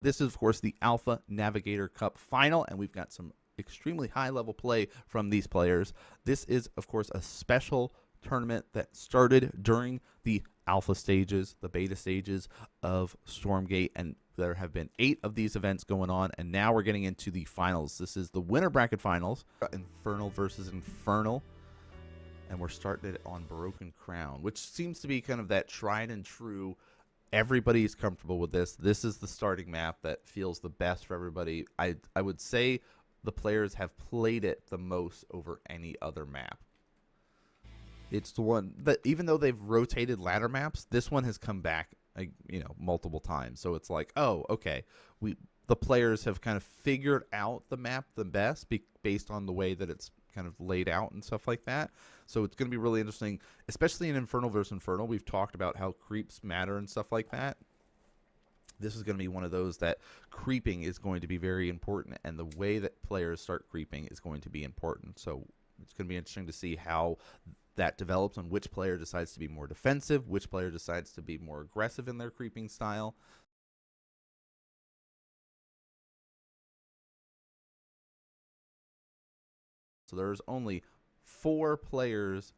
This is, of course, the Alpha Navigator Cup Final, and we've got some extremely high-level play from these players. This is, of course, a special tournament that started during the alpha stages, the beta stages of Stormgate, and there have been 8 of these events going on, and now we're getting into the finals. This is the winner bracket finals, Infernal versus Infernal, and we're starting it on Broken Crown, which seems to be kind of that tried and true. Everybody's comfortable with this. This is the starting map that feels the best for everybody. I would say the players have played it the most over any other map. It's the one that, even though they've rotated ladder maps, this one has come back, multiple times. So it's like, oh, okay, the players have kind of figured out the map the best based on the way that it's kind of laid out and stuff like that. So it's going to be really interesting, especially in Infernal versus Infernal. We've talked about how creeps matter and stuff like that. This is going to be one of those that creeping is going to be very important, and the way that players start creeping is going to be important. So it's going to be interesting to see how that develops, on which player decides to be more defensive, which player decides to be more aggressive in their creeping style. So there's only 4 players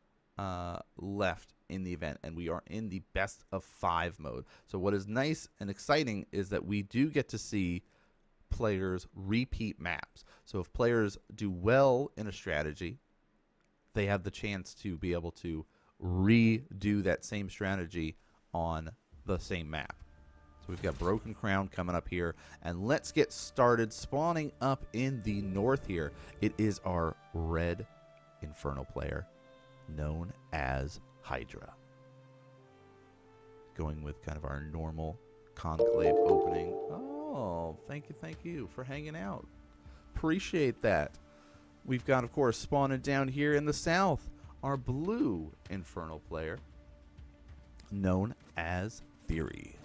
left in the event, and we are in the best of 5 mode. So what is nice and exciting is that we do get to see players repeat maps. So if players do well in a strategy, they have the chance to be able to redo that same strategy on the same map. So we've got Broken Crown coming up here, and let's get started. Spawning up in the north here, it is our red Infernal player known as Highdra. Going with kind of our normal conclave opening. Oh, thank you for hanging out. Appreciate that. We've got, of course, spawning down here in the south, our blue Infernal player known as Theory.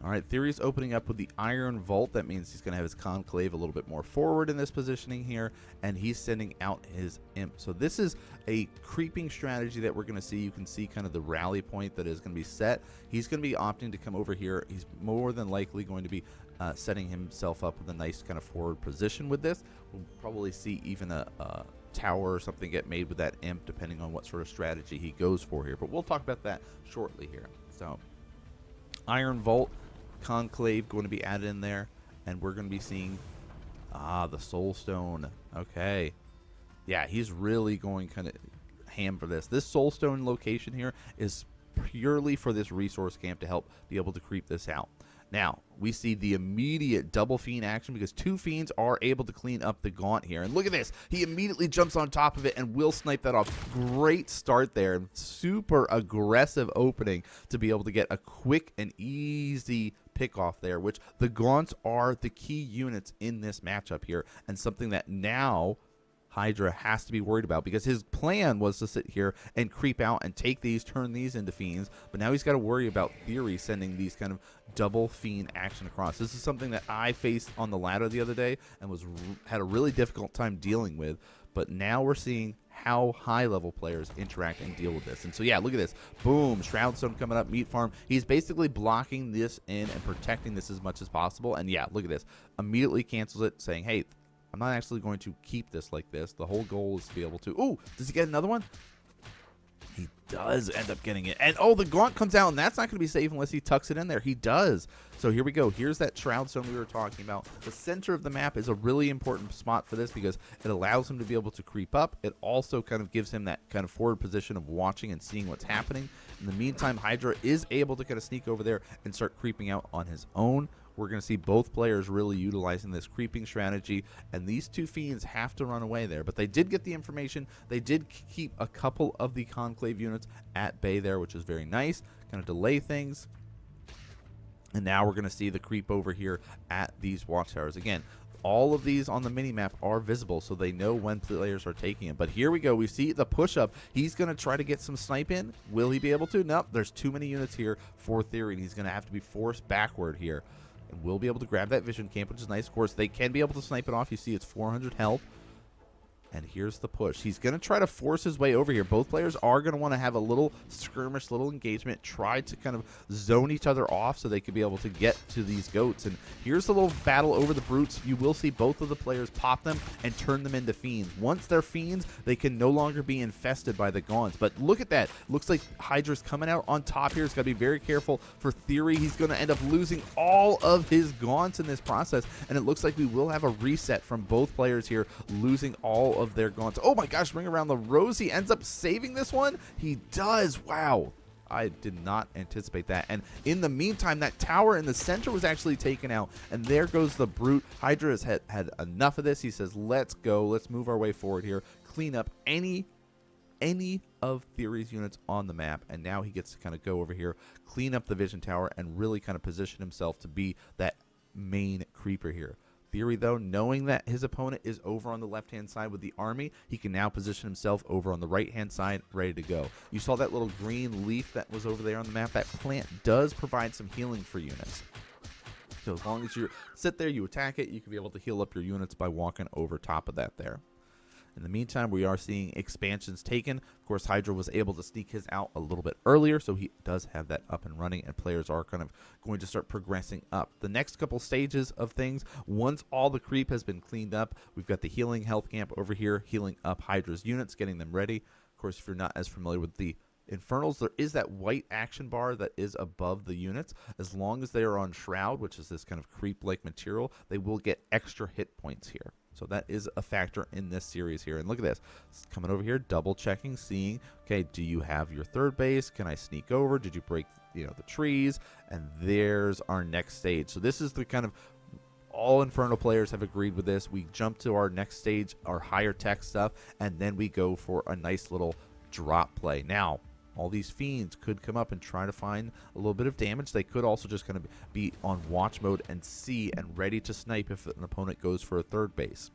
All right, Theory's opening up with the Iron Vault. That means he's going to have his Conclave a little bit more forward in this positioning here, and he's sending out his Imp. So this is a creeping strategy that we're going to see. You can see kind of the rally point that is going to be set. He's going to be opting to come over here. He's more than likely going to be setting himself up with a nice kind of forward position with this. We'll probably see even a tower or something get made with that Imp, depending on what sort of strategy he goes for here. But we'll talk about that shortly here. So Iron Vault, Conclave going to be added in there, and we're going to be seeing the Soul Stone. Okay, yeah, he's really going kind of ham for this. This Soul Stone location here is purely for this resource camp to help be able to creep this out. Now, we see the immediate double fiend action because 2 fiends are able to clean up the gaunt here. And look at this. He immediately jumps on top of it and will snipe that off. Great start there. Super aggressive opening to be able to get a quick and easy pick off there, which the gaunts are the key units in this matchup here, and something that now Highdra has to be worried about, because his plan was to sit here and creep out and take these, turn these into fiends, but now he's got to worry about Theory sending these kind of double fiend action across. This is something that I faced on the ladder the other day and had a really difficult time dealing with, but now we're seeing how high-level players interact and deal with this. And so, yeah, look at this. Boom, Shroudstone coming up, Meat Farm. He's basically blocking this in and protecting this as much as possible. And, yeah, look at this. Immediately cancels it, saying, hey, I'm not actually going to keep this like this. The whole goal is to be able to... Ooh, does he get another one? He does end up getting it. And, oh, the Gaunt comes out, and that's not going to be safe unless he tucks it in there. He does. So here we go. Here's that Shroudstone we were talking about. The center of the map is a really important spot for this because it allows him to be able to creep up. It also kind of gives him that kind of forward position of watching and seeing what's happening. In the meantime, Highdra is able to kind of sneak over there and start creeping out on his own. We're going to see both players really utilizing this creeping strategy, and these 2 fiends have to run away there. But they did get the information. They did keep a couple of the Conclave units at bay there, which is very nice. Kind of delay things. And now we're going to see the creep over here at these watchtowers. Again, all of these on the minimap are visible, so they know when players are taking it. But here we go. We see the push-up. He's going to try to get some snipe in. Will he be able to? Nope. There's too many units here for Theory, and he's going to have to be forced backward here. And we'll be able to grab that vision camp, which is nice. Of course, they can be able to snipe it off. You see it's 400 health. And here's the push. He's going to try to force his way over here. Both players are going to want to have a little skirmish, little engagement, try to kind of zone each other off so they can be able to get to these goats. And here's the little battle over the brutes. You will see both of the players pop them and turn them into fiends. Once they're fiends, they can no longer be infested by the gaunts. But look at that. Looks like Hydra's coming out on top here. He's got to be very careful. For Theory, he's going to end up losing all of his gaunts in this process. And it looks like we will have a reset from both players here, losing all of their gaunts. Oh my gosh, ring around the rosy ends up saving this one. He does. Wow. I did not anticipate that. And in the meantime, that tower in the center was actually taken out. And there goes the brute. Highdra has had enough of this. He says, let's go. Let's move our way forward here. Clean up any of Theory's units on the map. And now he gets to kind of go over here, clean up the vision tower, and really kind of position himself to be that main creeper here. Theory, though, knowing that his opponent is over on the left-hand side with the army, he can now position himself over on the right-hand side, ready to go. You saw that little green leaf that was over there on the map. That plant does provide some healing for units. So as long as you sit there, you attack it, you can be able to heal up your units by walking over top of that there. In the meantime, we are seeing expansions taken. Of course, Highdra was able to sneak his out a little bit earlier, so he does have that up and running, and players are kind of going to start progressing up. The next couple stages of things, once all the creep has been cleaned up, we've got the healing health camp over here, healing up Hydra's units, getting them ready. Of course, if you're not as familiar with the Infernals, there is that white action bar that is above the units. As long as they are on Shroud, which is this kind of creep-like material, they will get extra hit points here. So that is a factor in this series here. And look at this. It's coming over here, double checking, seeing, okay, do you have your third base? Can I sneak over? Did you break, the trees? And there's our next stage. So this is the kind of, all Infernal players have agreed with this. We jump to our next stage, our higher tech stuff, and then we go for a nice little drop play. Now, all these fiends could come up and try to find a little bit of damage. They could also just kind of be on watch mode and see and ready to snipe if an opponent goes for a third base.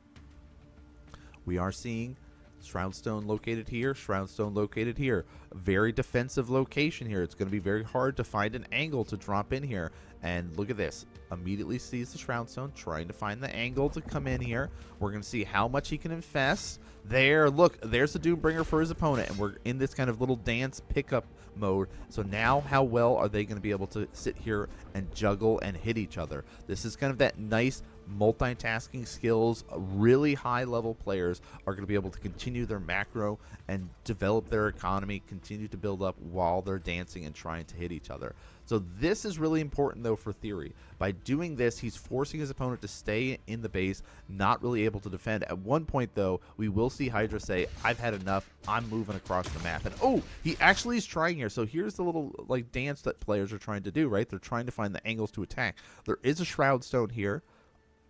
We are seeing Shroudstone located here, Shroudstone located here. A very defensive location here. It's going to be very hard to find an angle to drop in here. And look at this. Immediately sees the Shroudstone, trying to find the angle to come in here. We're going to see how much he can infest. There, look, there's the Doombringer for his opponent, and we're in this kind of little dance pickup mode. So now how well are they going to be able to sit here and juggle and hit each other? This is kind of that nice multitasking skills. Really high level players are going to be able to continue their macro and develop their economy, continue to build up while they're dancing and trying to hit each other. So this is really important though for Theory. By doing this, he's forcing his opponent to stay in the base, not really able to defend. At one point though, we will see Highdra say, I've had enough, I'm moving across the map. And oh, he actually is trying here. So here's the little like dance that players are trying to do, right? They're trying to find the angles to attack. There is a Shroud Stone here.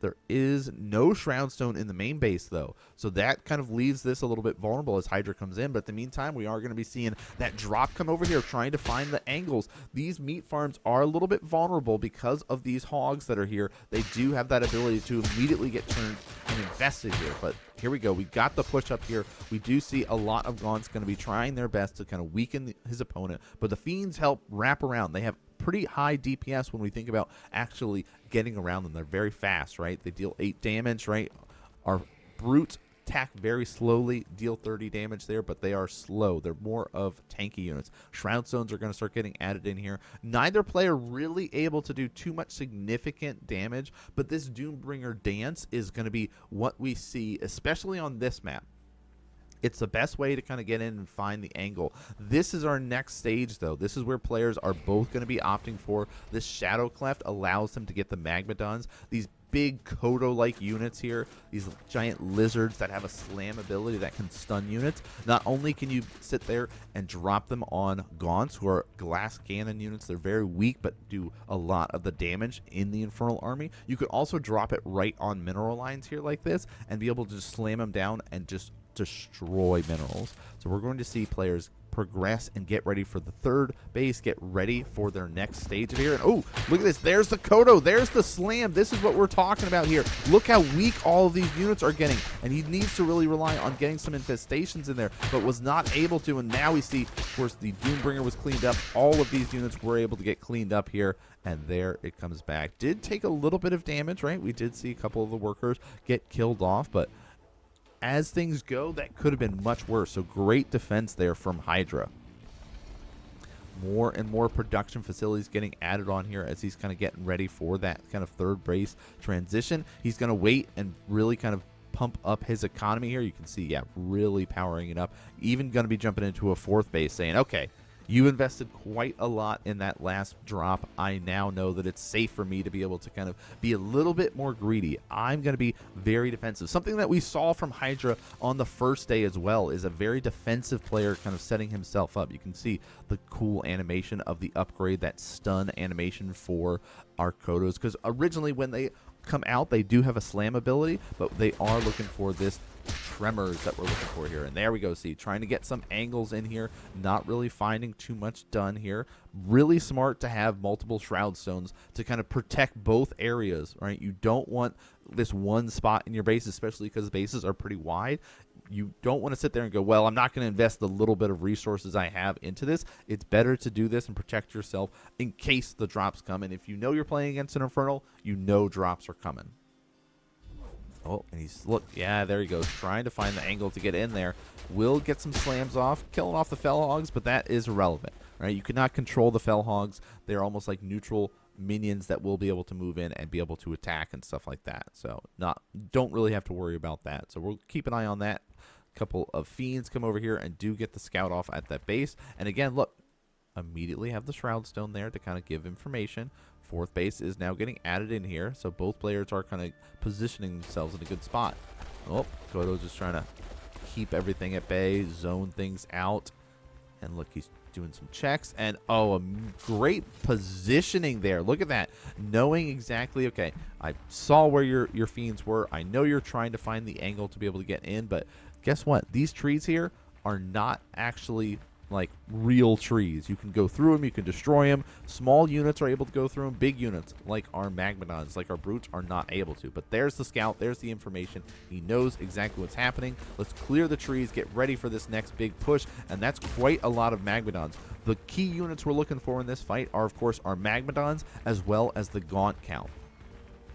There is no Shroudstone in the main base, though. So that kind of leaves this a little bit vulnerable as Highdra comes in. But in the meantime, we are going to be seeing that drop come over here, trying to find the angles. These meat farms are a little bit vulnerable because of these hogs that are here. They do have that ability to immediately get turned and invested here. But here we go. We got the push up here. We do see a lot of Gaunts going to be trying their best to kind of weaken his opponent. But the Fiends help wrap around. They have pretty high DPS when we think about actually getting around them. They're very fast, right? They deal 8 damage, right? Our brutes attack very slowly, deal 30 damage there, but they are slow. They're more of tanky units. Shroud Stones are going to start getting added in here. Neither player really able to do too much significant damage, but this Doombringer dance is going to be what we see, especially on this map. It's the best way to kind of get in and find the angle. This is our next stage, though. This is where players are both going to be opting for. This Shadow Cleft allows them to get the Magmadons. These big Kodo-like units here, these giant lizards that have a slam ability that can stun units. Not only can you sit there and drop them on Gaunts, who are glass cannon units. They're very weak, but do a lot of the damage in the Infernal army. You could also drop it right on mineral lines here like this and be able to just slam them down and just destroy minerals. So we're going to see players progress and get ready for the third base, get ready for their next stage of here. And oh, look at this. There's the Kodo. There's the slam. This is what we're talking about here. Look how weak all of these units are getting. And he needs to really rely on getting some infestations in there, but was not able to. And now we see, of course, the Doombringer was cleaned up. All of these units were able to get cleaned up here. And there it comes back. Did take a little bit of damage, right? We did see a couple of the workers get killed off, but as things go, that could have been much worse. So great defense there from Highdra. More and more production facilities getting added on here as he's kind of getting ready for that kind of third base transition. He's going to wait and really kind of pump up his economy here. You can see, yeah, really powering it up. Even going to be jumping into a fourth base saying, okay, you invested quite a lot in that last drop. I now know that it's safe for me to be able to kind of be a little bit more greedy. I'm going to be very defensive. Something that we saw from Highdra on the first day as well is a very defensive player kind of setting himself up. You can see the cool animation of the upgrade, that stun animation for our Kodos, because originally when they come out, they do have a slam ability, but they are looking for this tremors that we're looking for here. And there we go. See, trying to get some angles in here, not really finding too much done here. Really smart to have multiple shroud stones to kind of protect both areas, right? You don't want this one spot in your base, especially because bases are pretty wide. You don't want to sit there and go, well, I'm not going to invest the little bit of resources I have into this. It's better to do this and protect yourself in case the drops come. And if you know you're playing against an Infernal, you know drops are coming. Oh, and he's, look, yeah, there he goes, trying to find the angle to get in there. Will get some slams off, killing off the Fell Hogs, but that is irrelevant, right? You cannot control the Fell Hogs. They're almost like neutral minions that will be able to move in and be able to attack and stuff like that. So don't really have to worry about that. So we'll keep an eye on that. A couple of Fiends come over here and do get the scout off at that base. And again, look, immediately have the Shroud Stone there to kind of give information. Fourth base is now getting added in here, so both players are kind of positioning themselves in a good spot. Oh, Kodo's just trying to keep everything at bay, zone things out. And look, he's doing some checks. And, oh, a great positioning there. Look at that. Knowing exactly, okay, I saw where your Fiends were. I know you're trying to find the angle to be able to get in, but guess what? These trees here are not actually like real trees. You can go through them, you can destroy them. Small units are able to go through them. Big units like our Magmadons, like our Brutes, are not able to. But there's the scout, there's the information. He knows exactly what's happening. Let's clear the trees, get ready for this next big push, and that's quite a lot of Magmadons. The key units we're looking for in this fight are, of course, our Magmadons as well as the Gaunt count.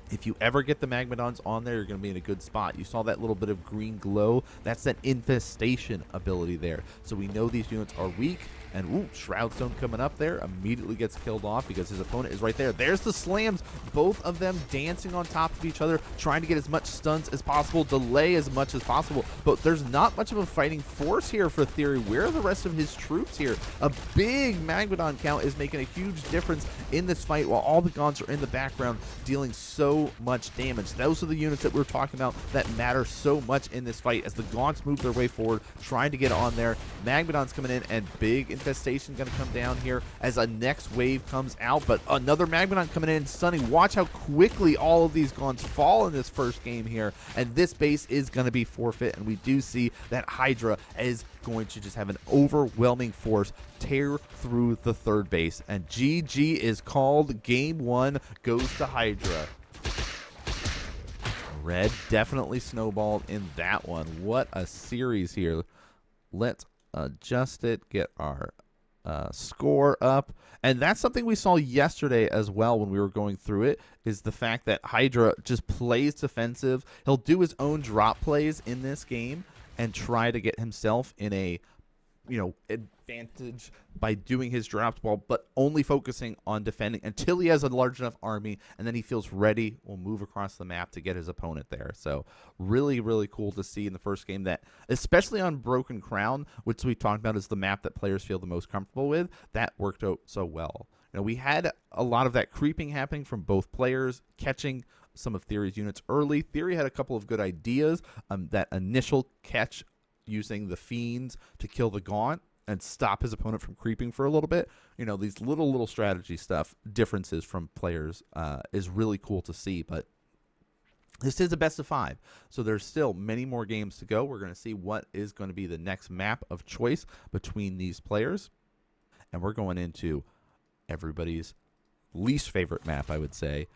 If you ever get the Magmadons on there, you're going to be in a good spot. You saw that little bit of green glow. That's that infestation ability there. So we know these units are weak. And, ooh, Shroudstone coming up there. Immediately gets killed off because his opponent is right there. There's the slams. Both of them dancing on top of each other, trying to get as much stuns as possible, delay as much as possible. But there's not much of a fighting force here for Theory. Where are the rest of his troops here? A big Magmadon count is making a huge difference in this fight while all the Gaunts are in the background dealing so much damage. Those are the units that we're talking about that matter so much in this fight as the Gaunts move their way forward, trying to get on there. Magmadon's coming in, and big infestation going to come down here as a next wave comes out, but another Magmadon coming in and stunning. Watch how quickly all of these Gaunts fall in this first game here, and this base is going to be forfeit, and we do see that Highdra is going to just have an overwhelming force tear through the third base, and GG is called. Game 1 goes to Highdra. Red definitely snowballed in that one. What a series here. Let's adjust it, get our score up. And that's something we saw yesterday as well when we were going through it, is the fact that Highdra just plays defensive. He'll do his own drop plays in this game and try to get himself in a, you know, advantage by doing his drops ball, but only focusing on defending until he has a large enough army, and then he feels ready, will move across the map to get his opponent there. So really, really cool to see in the first game that, especially on Broken Crown, which we talked about is the map that players feel the most comfortable with, that worked out so well. You know, we had a lot of that creeping happening from both players, catching some of Theory's units early. Theory had a couple of good ideas. That initial catch using the Fiends to kill the Gaunt and stop his opponent from creeping for a little bit. You know, these little strategy stuff, differences from players is really cool to see. But this is a best of 5, so there's still many more games to go. We're going to see what is going to be the next map of choice between these players. And we're going into everybody's least favorite map, I would say.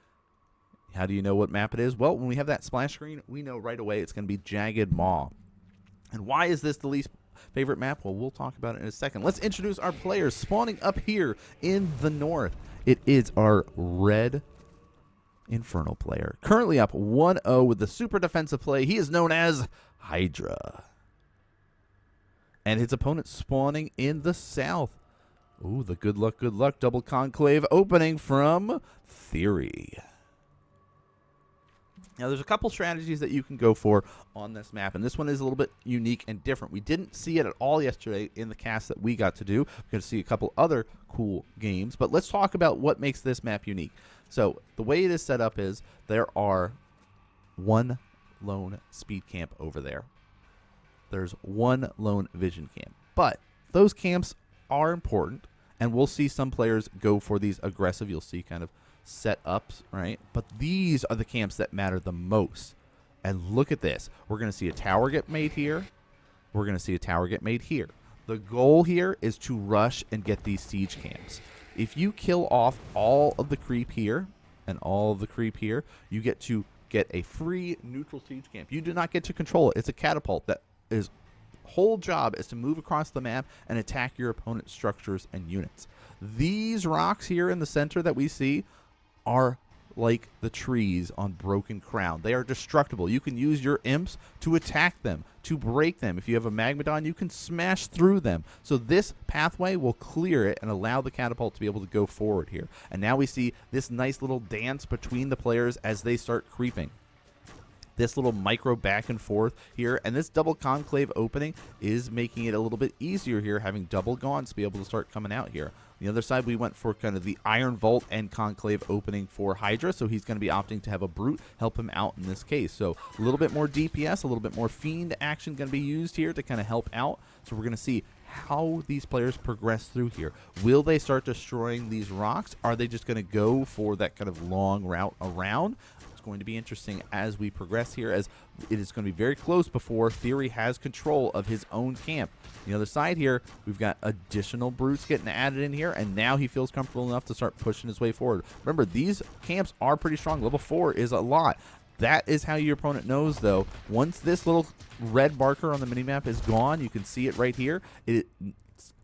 How do you know what map it is? Well, when we have that splash screen, we know right away it's going to be Jagged Maw. And why is this the least favorite map? Well, we'll talk about it in a second. Let's introduce our players spawning up here in the north. It is our red Infernal player. Currently up 1-0 with the super defensive play. He is known as Highdra. And his opponent spawning in the south. Ooh, the good luck, double conclave opening from Theory. Now, there's a couple strategies that you can go for on this map, and this one is a little bit unique and different. We didn't see it at all yesterday in the cast that we got to do. We're going to see a couple other cool games, but let's talk about what makes this map unique. So the way it is set up is there are one lone speed camp over there. There's one lone vision camp, but those camps are important, and we'll see some players go for these aggressive, you'll see kind of setups, right? But these are the camps that matter the most. And look at this. We're going to see a tower get made here. We're going to see a tower get made here. The goal here is to rush and get these siege camps. If you kill off all of the creep here and all of the creep here, you get to get a free neutral siege camp. You do not get to control it. It's a catapult that is whole job is to move across the map and attack your opponent's structures and units. These rocks here in the center that we see are like the trees on Broken Crown. They are destructible. You can use your imps to attack them, to break them. If you have a Magmadon, you can smash through them. So this pathway will clear it and allow the catapult to be able to go forward here. And now we see this nice little dance between the players as they start creeping. This little micro back and forth here, and this double conclave opening is making it a little bit easier here, having double gaunts to be able to start coming out here. On the other side, we went for kind of the Iron Vault and conclave opening for Highdra, so he's going to be opting to have a Brute help him out in this case. So a little bit more DPS, a little bit more Fiend action going to be used here to kind of help out. So we're going to see how these players progress through here. Will they start destroying these rocks? Are they just going to go for that kind of long route around? Going to be interesting as we progress here, as it is going to be very close before Theory has control of his own camp. The other side here, we've got additional brutes getting added in here, and now he feels comfortable enough to start pushing his way forward. Remember, these camps are pretty strong. Level 4 is a lot. That is how your opponent knows, though. Once this little red marker on the minimap is gone, you can see it right here. It's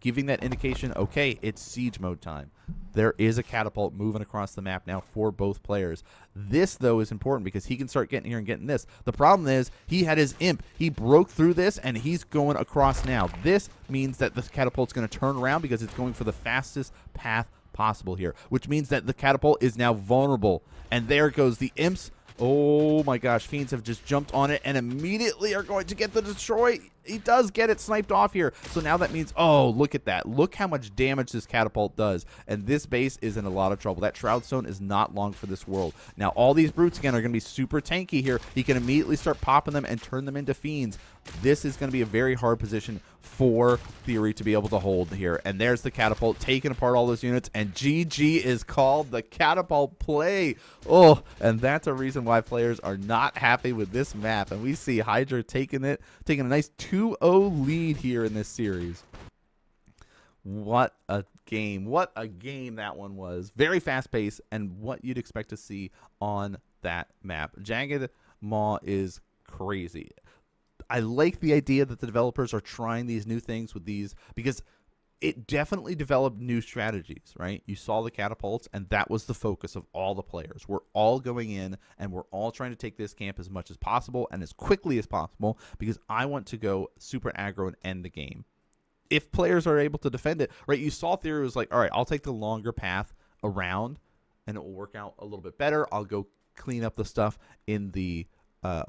giving that indication, okay, it's siege mode time. There is a catapult moving across the map now for both players. This, though, is important because he can start getting here and getting this. The problem is he had his imp. He broke through this, and he's going across now. This means that the catapult's going to turn around because it's going for the fastest path possible here, which means that the catapult is now vulnerable. And there goes the imps. Oh my gosh, Fiends have just jumped on it and immediately are going to get the destroy. He does get it sniped off here. So now that means, oh, look at that. Look how much damage this catapult does. And this base is in a lot of trouble. That Shroud Stone is not long for this world. Now, all these brutes, again, are going to be super tanky here. He can immediately start popping them and turn them into Fiends. This is going to be a very hard position for Theory to be able to hold here. And there's the catapult taking apart all those units. And GG is called the catapult play. Oh, and that's a reason why players are not happy with this map. And we see Highdra taking a nice 2-0 lead here in this series. What a game. What a game that one was. Very fast paced and what you'd expect to see on that map. Jagged Maw is crazy. I like the idea that the developers are trying these new things with these because it definitely developed new strategies, right? You saw the catapults, and that was the focus of all the players. We're all going in, and we're all trying to take this camp as much as possible and as quickly as possible because I want to go super aggro and end the game. If players are able to defend it, right? You saw Theory was like, all right, I'll take the longer path around, and it will work out a little bit better. I'll go clean up the stuff in the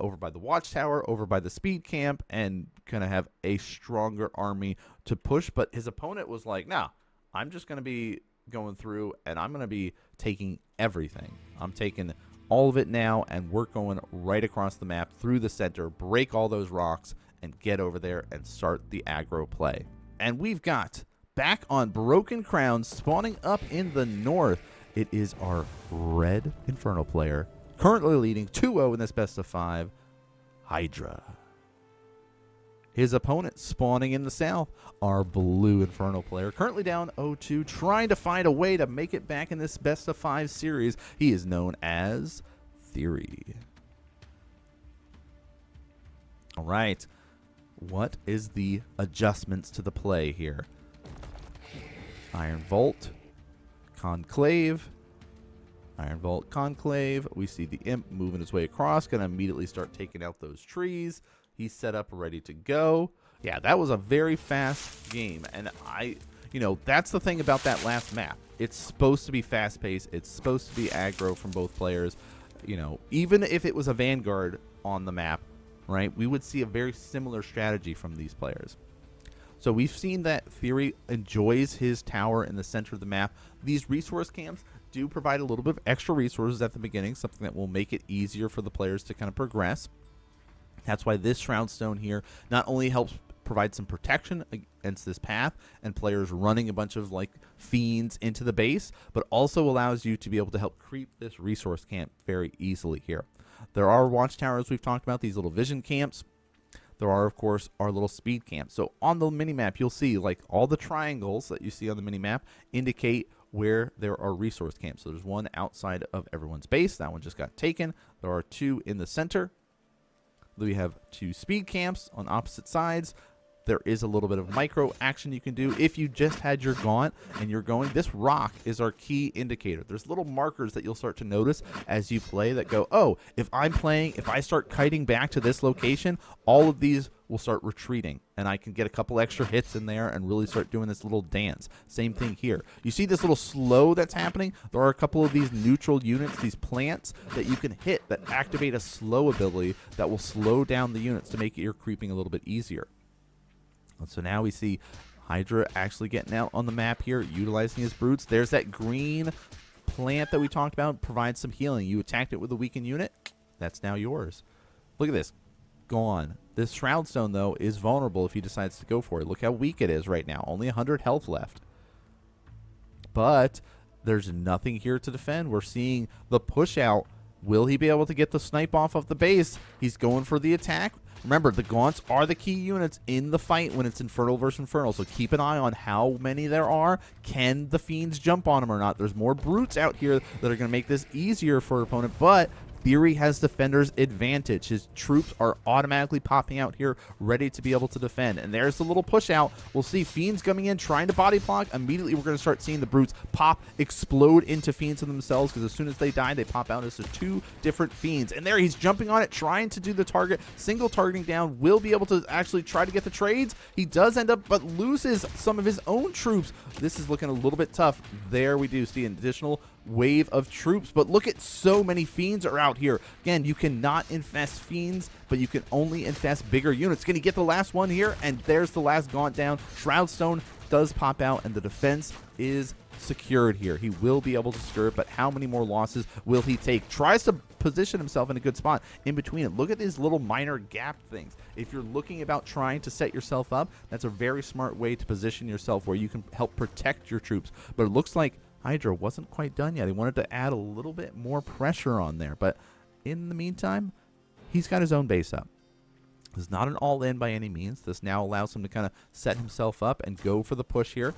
over by the watchtower, over by the speed camp, and kind of have a stronger army to push. But his opponent was like, nah, I'm just going to be going through, and I'm going to be taking everything. I'm taking all of it now, and we're going right across the map through the center, break all those rocks, and get over there and start the aggro play. And we've got back on Broken Crown, spawning up in the north. It is our red Infernal player, currently leading 2-0 in this best of 5, Highdra. His opponent spawning in the south, our blue Infernal player, currently down 0-2, trying to find a way to make it back in this best of 5 series. He is known as Theory. All right. What is the adjustments to the play here? Iron Vault, Conclave, Iron Vault Conclave. We see the Imp moving his way across. Going to immediately start taking out those trees. He's set up, ready to go. Yeah, that was a very fast game. And that's the thing about that last map. It's supposed to be fast-paced. It's supposed to be aggro from both players. Even if it was a Vanguard on the map, right, we would see a very similar strategy from these players. So we've seen that Theory enjoys his tower in the center of the map. These resource camps do provide a little bit of extra resources at the beginning, something that will make it easier for the players to kind of progress. That's why this Shroud Stone here not only helps provide some protection against this path and players running a bunch of like fiends into the base, but also allows you to be able to help creep this resource camp very easily here. There are watchtowers we've talked about, these little vision camps. There are, of course, our little speed camps. So on the minimap, you'll see like all the triangles that you see on the minimap indicate where there are resource camps. So there's one outside of everyone's base. That one just got taken. There are two in the center. We have two speed camps on opposite sides. There is a little bit of micro action you can do. If you just had your gaunt and you're going, this rock is our key indicator. There's little markers that you'll start to notice as you play that go, oh, if I start kiting back to this location, all of these will start retreating and I can get a couple extra hits in there and really start doing this little dance. Same thing here. You see this little slow that's happening? There are a couple of these neutral units, these plants that you can hit that activate a slow ability that will slow down the units to make your creeping a little bit easier. And so now we see Highdra actually getting out on the map here, utilizing his brutes. There's that green plant that we talked about, provides some healing. You attacked it with a weakened unit, that's now yours. Look at this, gone. This Shroud Stone, though, is vulnerable if he decides to go for it. Look how weak it is right now, only 100 health left. But there's nothing here to defend. We're seeing the push out. Will he be able to get the snipe off of the base? He's going for the attack. Remember, the Gaunts are the key units in the fight when it's Infernal versus Infernal, so keep an eye on how many there are. Can the Fiends jump on them or not? There's more Brutes out here that are going to make this easier for an opponent, but Theory has Defender's advantage. His troops are automatically popping out here, ready to be able to defend. And there's the little push out. We'll see Fiends coming in, trying to body block. Immediately, we're going to start seeing the Brutes pop, explode into Fiends in themselves, because as soon as they die, they pop out as two different Fiends. And there, he's jumping on it, trying to do the target. Single targeting down, will be able to actually try to get the trades. He does end up, but loses some of his own troops. This is looking a little bit tough. There we do see an additional wave of troops, but look at so many Fiends are out here. Again, you cannot infest Fiends, but you can only infest bigger units. Can he get the last one here? And there's the last Gaunt down. Shroud Stone does pop out, and the defense is secured here. He will be able to secure it, but how many more losses will he take? Tries to position himself in a good spot in between it. Look at these little minor gap things. If you're looking about trying to set yourself up, that's a very smart way to position yourself where you can help protect your troops. But it looks like Highdra wasn't quite done yet. He wanted to add a little bit more pressure on there, but in the meantime, he's got his own base up. This is not an all-in by any means. This now allows him to kind of set himself up and go for the push here.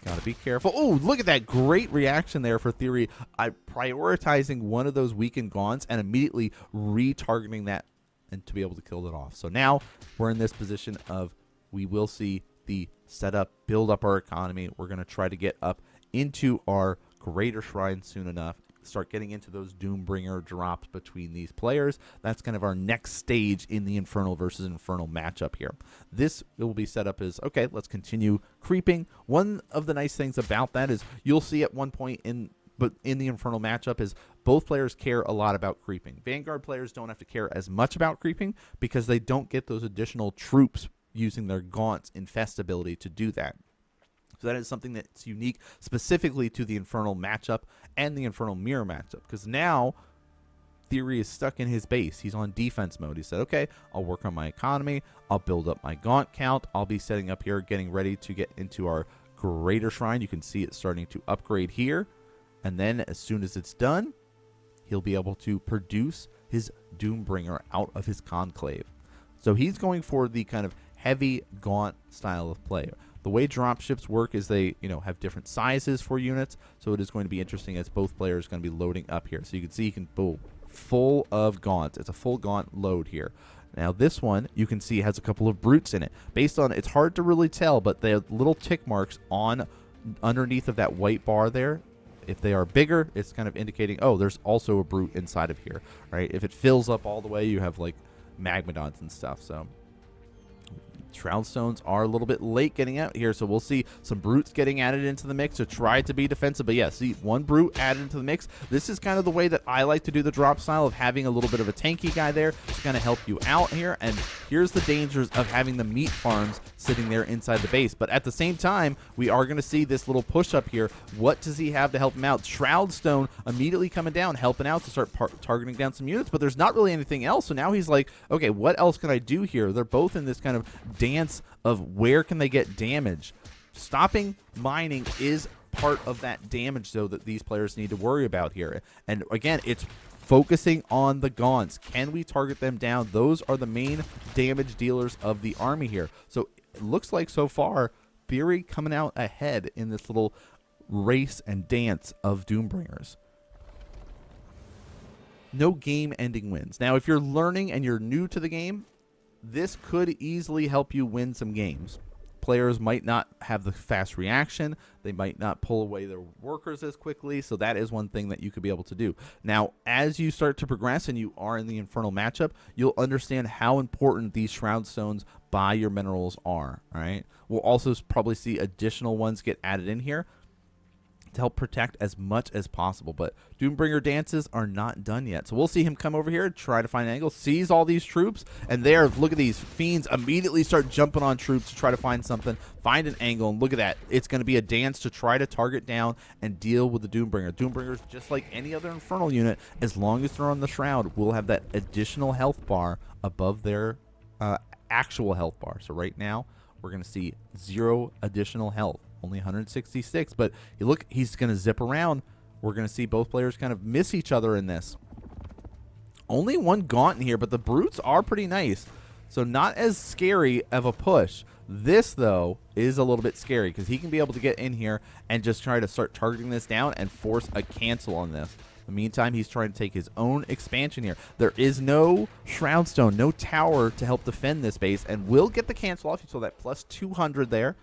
Got to be careful. Oh, look at that great reaction there for Theory. Prioritizing one of those weakened Gaunts and immediately retargeting that and to be able to kill it off. So now we're in this position of we will see the setup, build up our economy. We're going to try to get up into our greater shrine soon enough, start getting into those Doombringer drops between these players. That's kind of our next stage in the Infernal versus Infernal matchup here. This will be set up as, okay, let's continue creeping. One of the nice things about that is you'll see at one point in the Infernal matchup is both players care a lot about creeping. Vanguard players don't have to care as much about creeping because they don't get those additional troops using their Gaunt's infest ability to do that. So that is something that's unique specifically to the Infernal matchup and the Infernal Mirror matchup, because now Theory is stuck in his base. He's on defense mode. He said, okay, I'll work on my economy. I'll build up my Gaunt count. I'll be setting up here, getting ready to get into our greater shrine. You can see it starting to upgrade here. And then as soon as it's done, he'll be able to produce his Doombringer out of his conclave. So he's going for the kind of heavy Gaunt style of play. The way dropships work is they, have different sizes for units, so it is going to be interesting as both players are going to be loading up here. So you can see he can boom, full of Gaunts. It's a full Gaunt load here. Now this one you can see has a couple of Brutes in it. Based on, it's hard to really tell, but the little tick marks on underneath of that white bar there If they are bigger, it's kind of indicating, oh, there's also a brute inside of here, right? If it fills up all the way, you have like magmadons and stuff. So Shroud Stones are a little bit late getting out here, so we'll see some brutes getting added into the mix to try to be defensive. But yeah, see, one brute added into the mix. This is kind of the way that I like to do the drop style, of having a little bit of a tanky guy there to kind of help you out here. And here's the dangers of having the meat farms sitting there inside the base. But at the same time, we are going to see this little push up here. What does he have to help him out? Shroud Stone immediately coming down, helping out to start targeting down some units, but there's not really anything else. So now he's like, okay, what else can I do here? They're both in this kind of dance of where can they get damage. Stopping mining is part of that damage, though, that these players need to worry about here. And again, it's focusing on the Gaunts. Can we target them down? Those are the main damage dealers of the army here. So it looks like so far Theory coming out ahead in this little race and dance of Doombringers. No game-ending wins. Now, if you're learning and you're new to the game, this could easily help you win some games. Players might not have the fast reaction. They might not pull away their workers as quickly. So that is one thing that you could be able to do. Now, as you start to progress and you are in the Infernal matchup, you'll understand how important these Shroud Stones by your minerals are. All right. We'll also probably see additional ones get added in here to help protect as much as possible. But Doombringer dances are not done yet. So we'll see him come over here, try to find an angle, sees all these troops, and there, look at these fiends immediately start jumping on troops to try to find something, find an angle, and look at that. It's going to be a dance to try to target down and deal with the Doombringer. Doombringers, just like any other Infernal unit, as long as they're on the Shroud, will have that additional health bar above their actual health bar. So right now, we're going to see 0 additional health. Only 166, but you look, he's going to zip around. We're going to see both players kind of miss each other in this. Only one Gaunt in here, but the brutes are pretty nice. So not as scary of a push. This, though, is a little bit scary because he can be able to get in here and just try to start targeting this down and force a cancel on this. In the meantime, he's trying to take his own expansion here. There is no Shroud Stone, no tower to help defend this base, and will get the cancel off. You saw that plus 200 there.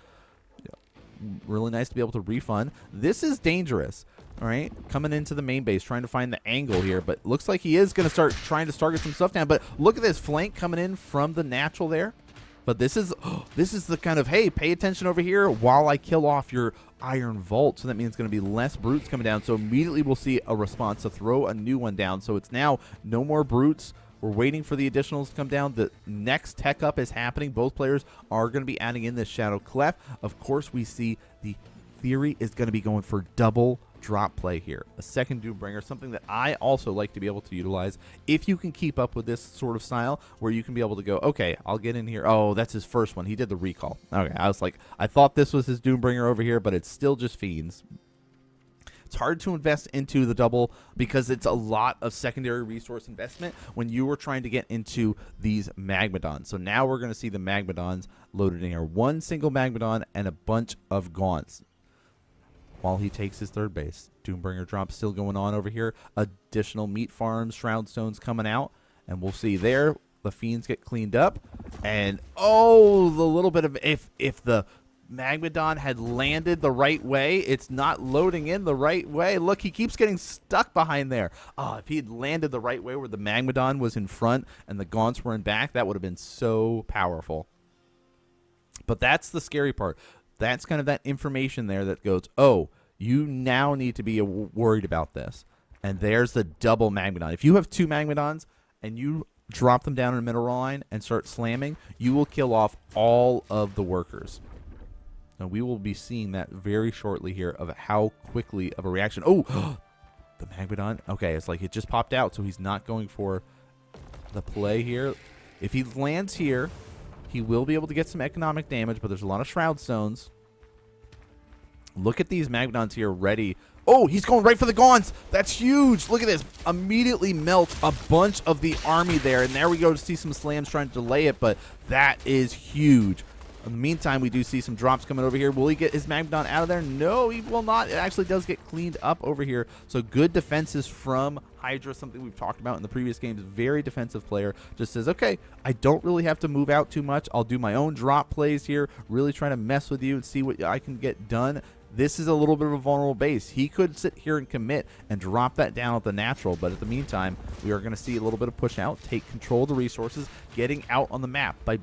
Really nice to be able to refund. This is dangerous, all right? Coming into the main base, trying to find the angle here, but looks like he is going to start trying to target some stuff down. But look at this flank coming in from the natural there. But this is the kind of, hey, pay attention over here while I kill off your Iron Vault. So that means it's going to be less brutes coming down. So immediately we'll see a response to throw a new one down. So it's now no more brutes. We're waiting for the additionals to come down. The next tech up is happening. Both players are going to be adding in this Shadow Clef. Of course, we see the Theory is going to be going for double drop play here. A second Doombringer, something that I also like to be able to utilize if you can keep up with this sort of style where you can be able to go, okay, I'll get in here. Oh, that's his first one. He did the recall. Okay, I was like, I thought this was his Doombringer over here, but it's still just fiends. It's hard to invest into the double because it's a lot of secondary resource investment when you were trying to get into these Magmadons. So now we're going to see the Magmadons loaded in here. One single Magmadon and a bunch of Gaunts while he takes his third base. Doombringer drop still going on over here. Additional meat farms, Shroud Stones coming out. And we'll see there the fiends get cleaned up. And, oh, the little bit of, if the Magmadon had landed the right way, it's not loading in the right way. Look, he keeps getting stuck behind there. Oh, if he had landed the right way where the Magmadon was in front and the Gaunts were in back, that would have been so powerful. But that's the scary part. That's kind of that information there that goes, oh, you now need to be worried about this. And there's the double Magmadon. If you have 2 Magmadons and you drop them down in a mineral line and start slamming, you will kill off all of the workers. And we will be seeing that very shortly here of how quickly of a reaction. Oh, the Magmadon. Okay, it's like it just popped out, so he's not going for the play here. If he lands here, he will be able to get some economic damage, but there's a lot of Shroud Stones. Look at these Magmadons here ready. Oh, he's going right for the Gaunts. That's huge. Look at this. Immediately melt a bunch of the army there. And there we go to see some slams trying to delay it, but that is huge. In the meantime, we do see some drops coming over here. Will he get his Magmadon out of there? No, he will not. It actually does get cleaned up over here. So good defenses from Highdra, something we've talked about in the previous games. Very defensive player. Just says, okay, I don't really have to move out too much. I'll do my own drop plays here. Really trying to mess with you and see what I can get done. this is a little bit of a vulnerable base. He could sit here and commit and drop that down at the natural, but at the meantime, we are going to see a little bit of push out, take control of the resources, getting out on the map. By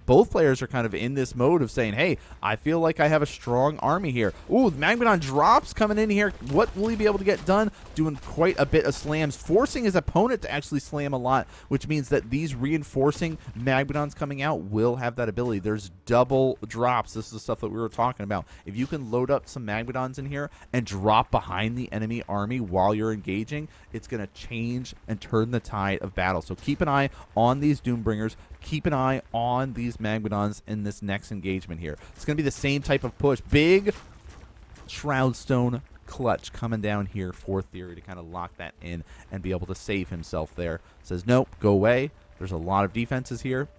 both players are kind of in this mode of saying, hey, I feel like I have a strong army here. Ooh, Magmadon drops coming in here. What will he be able to get done? Doing quite a bit of slams, forcing his opponent to actually slam a lot, which means that these reinforcing Magmadons coming out will have that ability. There's double drops. This is the stuff that we were talking about. If you can load up some Magmadons in here and drop behind the enemy army while you're engaging, it's going to change and turn the tide of battle. So keep an eye on these Doombringers. Keep an eye on these Magmadons in this next engagement here. It's going to be the same type of push. Big Shroudstone clutch coming down here for Theory to kind of lock that in and be able to save himself there. Says, nope, go away. There's a lot of defenses here.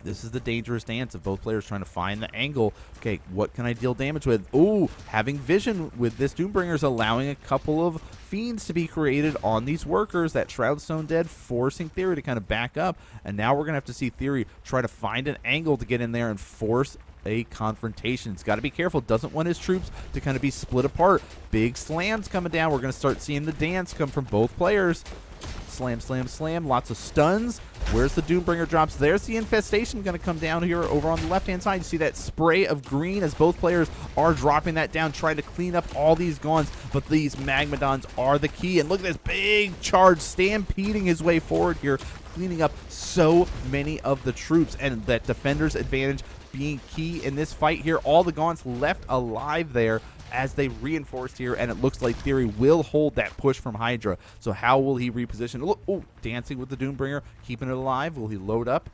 This is the dangerous dance of both players trying to find the angle. Okay, what can I deal damage with? Ooh, having vision with this Doombringer is allowing a couple of fiends to be created on these workers. That Shroudstone dead, forcing Theory to kind of back up. And now we're going to have to see Theory try to find an angle to get in there and force a confrontation. He's got to be careful. Doesn't want his troops to kind of be split apart. Big slams coming down. We're going to start seeing the dance come from both players. Slam, slam, slam. Lots of stuns. Where's the Doombringer drops? There's the infestation going to come down here over on the left-hand side. You see that spray of green as both players are dropping that down, trying to clean up all these Gaunts, but these Magmadons are the key. And look at this big charge stampeding his way forward here, cleaning up so many of the troops, and that defender's advantage being key in this fight here. All the Gaunts left alive there as they reinforced here, and it looks like Theory will hold that push from Highdra. So how will he reposition? Look, oh, dancing with the Doombringer, keeping it alive. Will he load up?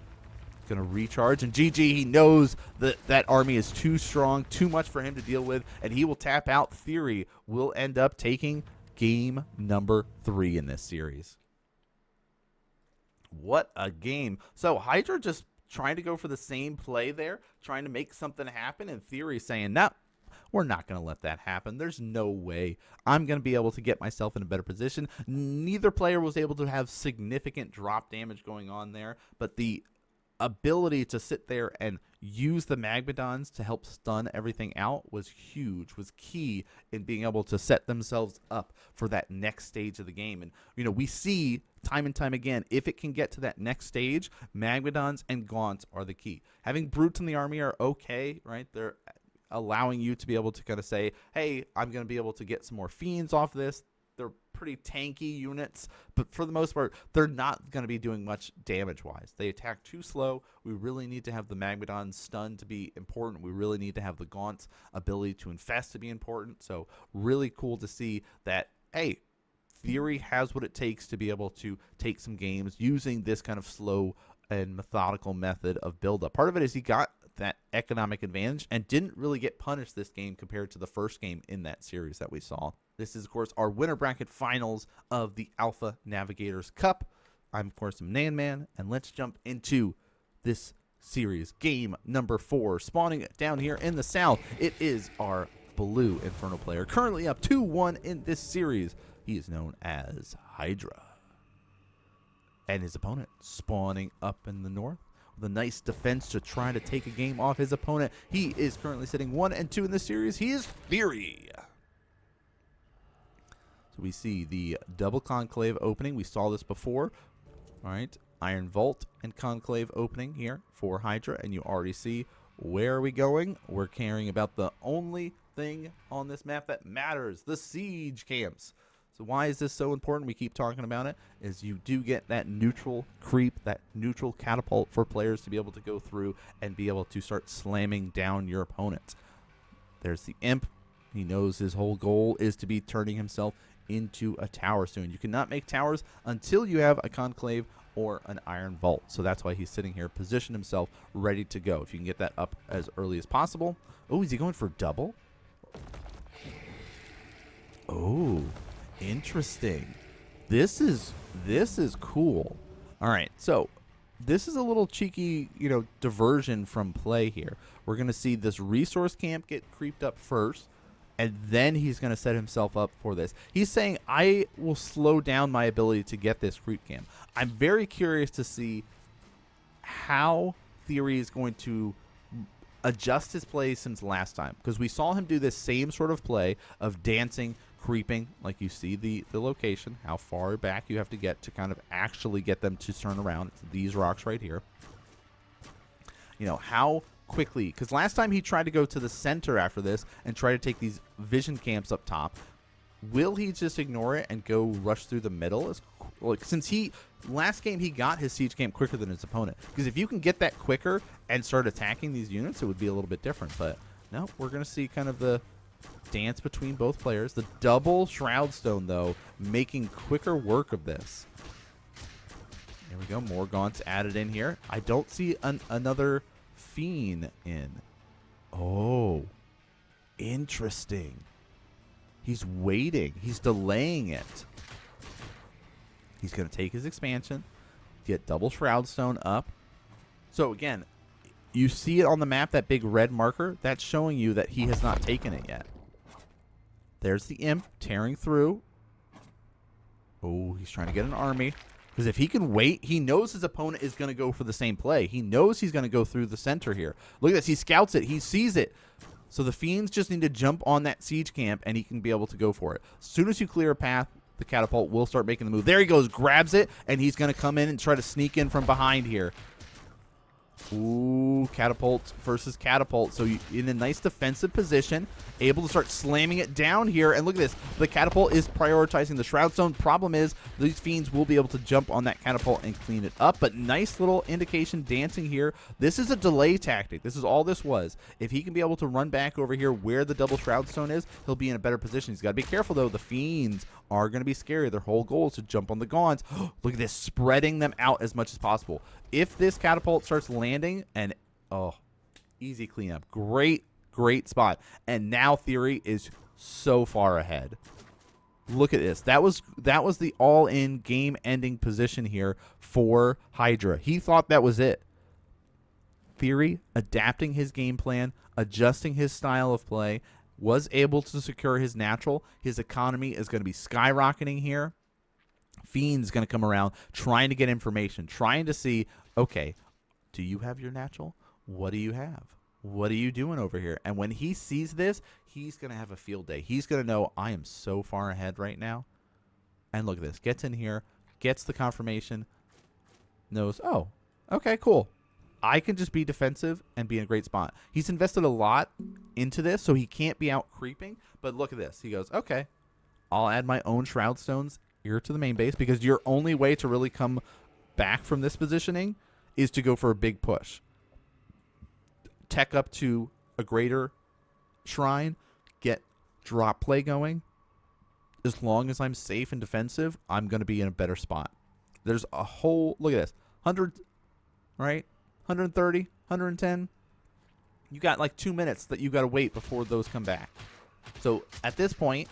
Going to recharge, and GG, he knows that that army is too strong, too much for him to deal with, and he will tap out. Theory will end up taking game number 3 in this series. What a game. So Highdra just trying to go for the same play there, trying to make something happen, and Theory saying, no, we're not going to let that happen. There's no way I'm going to be able to get myself in a better position. Neither player was able to have significant drop damage going on there, but the ability to sit there and use the Magmadons to help stun everything out was huge, was key in being able to set themselves up for that next stage of the game. And, you know, we see time and time again, if it can get to that next stage, Magmadons and Gaunts are the key. Having Brutes in the army are okay, right? They're allowing you to be able to kind of say, hey, I'm going to be able to get some more fiends off this. They're pretty tanky units, but for the most part, they're not going to be doing much damage-wise. They attack too slow. We really need to have the Magmadon stun to be important. We really need to have the Gaunt's ability to infest to be important. So really cool to see that, hey, Theory has what it takes to be able to take some games using this kind of slow and methodical method of build-up. Part of it is he got that economic advantage and didn't really get punished this game compared to the first game in that series that we saw. This is, of course, our winner bracket finals of the Alpha Navigators Cup. I'm, of course, NanMan, and let's jump into this series. Game number 4, spawning down here in the south. It is our blue Infernal player, currently up 2-1 in this series. He is known as Highdra. And his opponent spawning up in the north with a nice defense to try to take a game off his opponent. He is currently sitting 1-2 in this series. He is Theory. So we see the double Conclave opening. We saw this before. All right, Iron Vault and Conclave opening here for Highdra, and you already see where are we going. We're caring about the only thing on this map that matters, the siege camps. So why is this so important? We keep talking about it, is you do get that neutral creep, that neutral catapult for players to be able to go through and be able to start slamming down your opponents. There's the Imp. He knows his whole goal is to be turning himself into a tower soon. You cannot make towers until you have a Conclave or an Iron Vault. So that's why he's sitting here, position himself, ready to go. If you can get that up as early as possible. Oh, is he going for double? Oh, interesting. This is cool. All right, so this is a little cheeky, you know, diversion from play here. We're going to see this resource camp get creeped up first, and then he's going to set himself up for this. He's saying, I will slow down my ability to get this creep camp. I'm very curious to see how Theory is going to adjust his play since last time, because we saw him do this same sort of play of dancing, creeping, like you see the location, how far back you have to get to kind of actually get them to turn around. It's these rocks right here. You know, how quickly, because last time he tried to go to the center after this and try to take these vision camps up top. Will he just ignore it and go rush through the middle? Like, since last game he got his siege camp quicker than his opponent. Because if you can get that quicker and start attacking these units, it would be a little bit different. But no, we're going to see kind of the dance between both players. The double Shroud Stone, though, making quicker work of this. There we go. More Gaunts added in here. I don't see another Fiend in. Oh, interesting. He's waiting. He's delaying it. He's going to take his expansion, get double Shroud Stone up. So, again, you see it on the map, that big red marker. That's showing you that he has not taken it yet. There's the Imp tearing through. Oh, he's trying to get an army. Because if he can wait, he knows his opponent is going to go for the same play. He knows he's going to go through the center here. Look at this. He scouts it. He sees it. So the Fiends just need to jump on that siege camp, and he can be able to go for it. As soon as you clear a path, the catapult will start making the move. There he goes, grabs it, and he's going to come in and try to sneak in from behind here. Ooh, catapult versus catapult. So you, in a nice defensive position, able to start slamming it down here. And look at this. The catapult is prioritizing the Shroud Stone. Problem is, these Fiends will be able to jump on that catapult and clean it up. But nice little indication dancing here. This is a delay tactic. This is all this was. If he can be able to run back over here where the double Shroud Stone is, he'll be in a better position. He's got to be careful, though. The Fiends are going to be scary. Their whole goal is to jump on the Gaunts. Look at this, spreading them out as much as possible. If this catapult starts landing, and oh, easy cleanup. Great spot. And now Theory is so far ahead. Look at this. That was the all-in game-ending position here for Highdra. He thought that was it. Theory adapting his game plan, adjusting his style of play, was able to secure his natural. His economy is going to be skyrocketing here. Fiend's going to come around trying to get information, trying to see, okay, do you have your natural? What do you have? What are you doing over here? And when he sees this, he's going to have a field day. He's going to know, I am so far ahead right now. And look at this. Gets in here, gets the confirmation, knows, oh, okay, cool. I can just be defensive and be in a great spot. He's invested a lot into this, so he can't be out creeping. But look at this. He goes, okay, I'll add my own Shroud Stones here to the main base, because your only way to really come back from this positioning is to go for a big push. Tech up to a greater shrine, get drop play going. As long as I'm safe and defensive, I'm going to be in a better spot. There's a whole, look at this, 100, right? 130, 110. You got like 2 minutes that you got to wait before those come back. So at this point,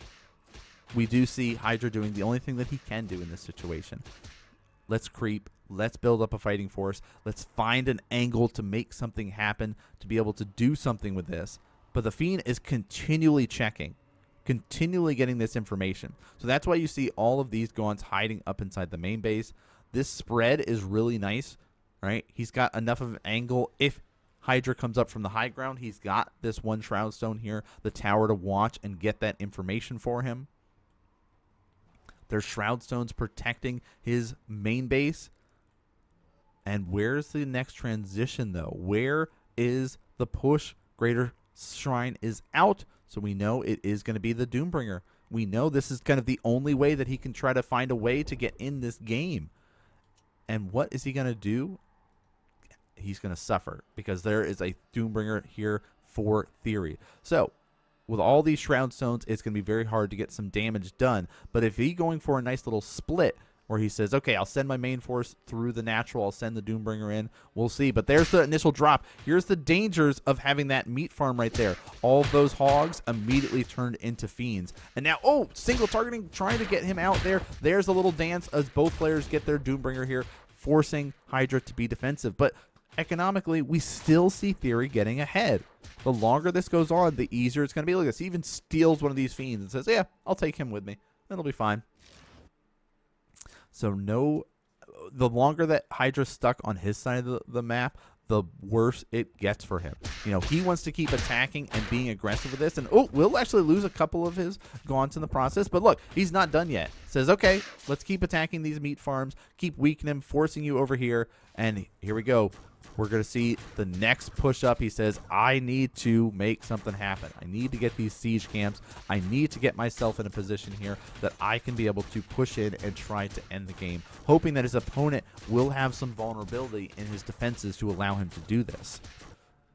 we do see Highdra doing the only thing that he can do in this situation. Let's creep. Let's build up a fighting force. Let's find an angle to make something happen, to be able to do something with this. But the Fiend is continually checking, continually getting this information. So that's why you see all of these Gaunts hiding up inside the main base. This spread is really nice, right? He's got enough of an angle. If Highdra comes up from the high ground, he's got this one Shroud Stone here, the tower to watch and get that information for him. There's Shroud Stones protecting his main base. And where's the next transition, though? Where is the push? Greater Shrine is out, so we know it is going to be the Doombringer. We know this is kind of the only way that he can try to find a way to get in this game. And what is he going to do? He's going to suffer, because there is a Doombringer here for Theory. So, with all these Shroud Stones, it's going to be very hard to get some damage done. But if he's going for a nice little split, where he says, okay, I'll send my main force through the natural, I'll send the Doombringer in, we'll see. But there's the initial drop. Here's the dangers of having that meat farm right there. All of those hogs immediately turned into Fiends. And now, oh, single targeting, trying to get him out there. There's a little dance as both players get their Doombringer here, forcing Highdra to be defensive. But economically, we still see Theory getting ahead. The longer this goes on, the easier it's going to be. Look at this. He even steals one of these Fiends and says, yeah, I'll take him with me. It'll be fine. So the longer that Hydra's stuck on his side of the map, the worse it gets for him. You know, he wants to keep attacking and being aggressive with this. And, oh, we'll actually lose a couple of his gaunts in the process. But look, he's not done yet. Says, okay, let's keep attacking these meat farms, keep weakening him, forcing you over here. And here we go. We're going to see the next push up. He says, I need to make something happen. I need to get these siege camps. I need to get myself in a position here that I can be able to push in and try to end the game, hoping that his opponent will have some vulnerability in his defenses to allow him to do this.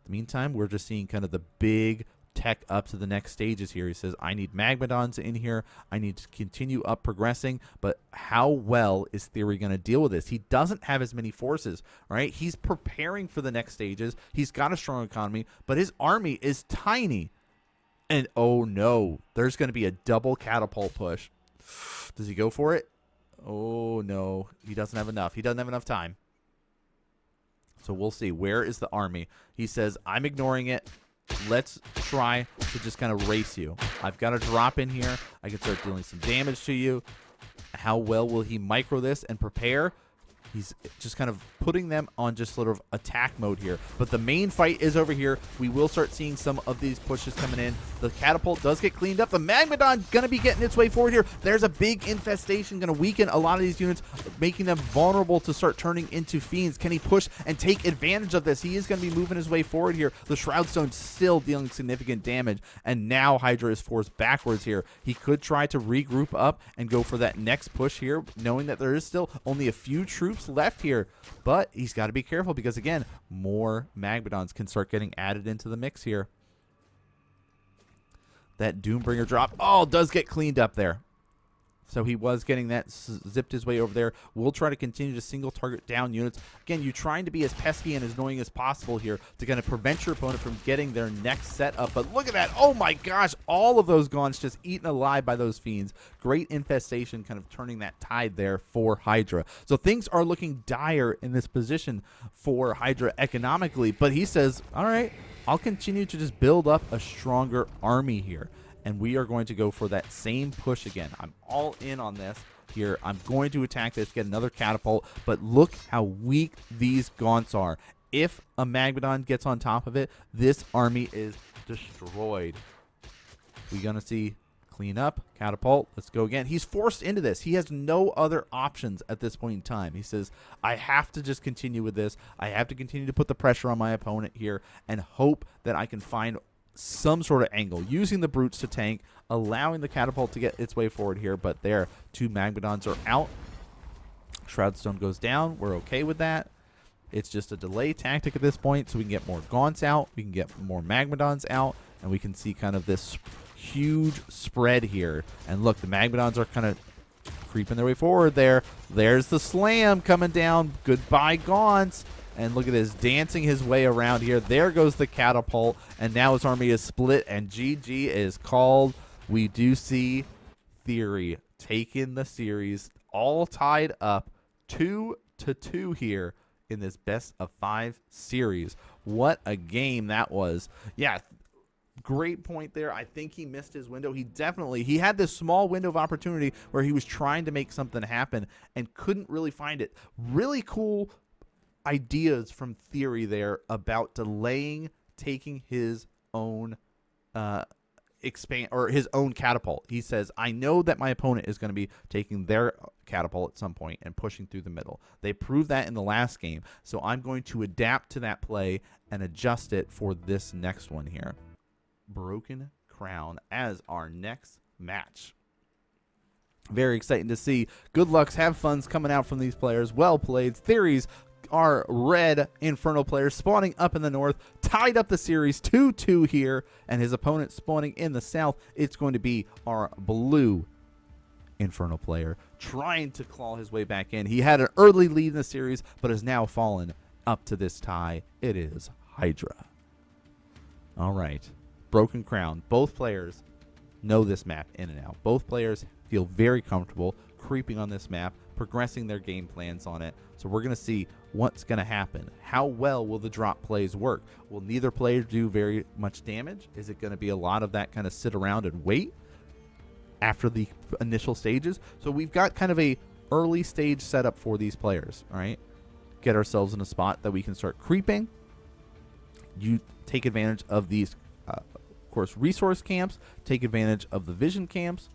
In the meantime, we're just seeing kind of the big tech up to the next stages here. He says, I need Magmadons in here. I need to continue up progressing. But how well is Theory going to deal with this? He doesn't have as many forces, right? He's preparing for the next stages. He's got a strong economy, but his army is tiny. And oh no, there's going to be a double catapult push. Does he go for it? Oh no, he doesn't have enough. He doesn't have enough time. So we'll see. Where is the army? He says, I'm ignoring it. Let's try to just kind of race you. I've got a drop in here. I can start dealing some damage to you. How well will he micro this and prepare? He's just kind of putting them on just sort of attack mode here. But the main fight is over here. We will start seeing some of these pushes coming in. The catapult does get cleaned up. The Magmadon going to be getting its way forward here. There's a big infestation going to weaken a lot of these units, making them vulnerable to start turning into fiends. Can he push and take advantage of this? He is going to be moving his way forward here. The Shroud Stone still dealing significant damage. And now Highdra is forced backwards here. He could try to regroup up and go for that next push here, knowing that there is still only a few troops left here, but he's got to be careful because again, more Magmadons can start getting added into the mix here. That Doombringer drop, oh, does get cleaned up there. So he was getting that zipped his way over there. We'll try to continue to single target down units. Again, you're trying to be as pesky and as annoying as possible here to kind of prevent your opponent from getting their next setup. But look at that. Oh my gosh. All of those gaunts just eaten alive by those fiends. Great infestation kind of turning that tide there for Highdra. So things are looking dire in this position for Highdra economically. But he says, all right, I'll continue to just build up a stronger army here. And we are going to go for that same push again. I'm all in on this here. I'm going to attack this, get another catapult. But look how weak these gaunts are. If a Magmadon gets on top of it, this army is destroyed. We're going to see clean up, catapult. Let's go again. He's forced into this. He has no other options at this point in time. He says, I have to just continue with this. I have to continue to put the pressure on my opponent here and hope that I can find some sort of angle, using the brutes to tank, allowing the catapult to get its way forward here. But there, 2 Magmadons are out. Shroudstone goes down. We're okay with that. It's just a delay tactic at this point, so we can get more gaunts out, we can get more Magmadons out, and we can see kind of this huge spread here. And look, the Magmadons are kind of creeping their way forward there. There's the slam coming down. Goodbye, gaunts. And look at this, dancing his way around here. There goes the catapult, and now his army is split, and GG is called. We do see Theory taking the series, all tied up 2-2 here in this best of 5 series. What a game that was. Yeah, great point there. I think he missed his window. He had this small window of opportunity where he was trying to make something happen and couldn't really find it. Really cool ideas from Theory there about delaying taking his own his own catapult. He says, I know that my opponent is going to be taking their catapult at some point and pushing through the middle. They proved that in the last game, so I'm going to adapt to that play and adjust it for this next one here. Broken Crown as our next match. Very exciting to see. Good lucks, have funs coming out from these players. Well played. Theories, our red Infernal player spawning up in the north, tied up the series 2-2 here, and his opponent spawning in the south. It's going to be our blue Infernal player trying to claw his way back in. He had an early lead in the series, but has now fallen up to this tie. It is Highdra. All right, Broken Crown. Both players know this map in and out. Both players feel very comfortable creeping on this map, progressing their game plans on it. So we're going to see what's going to happen. How well will the drop plays work? Will neither player do very much damage? Is it going to be a lot of that kind of sit around and wait after the initial stages? So we've got kind of a early stage setup for these players, all right? Get ourselves in a spot that we can start creeping you take advantage of these, of course, resource camps, take advantage of the vision camps.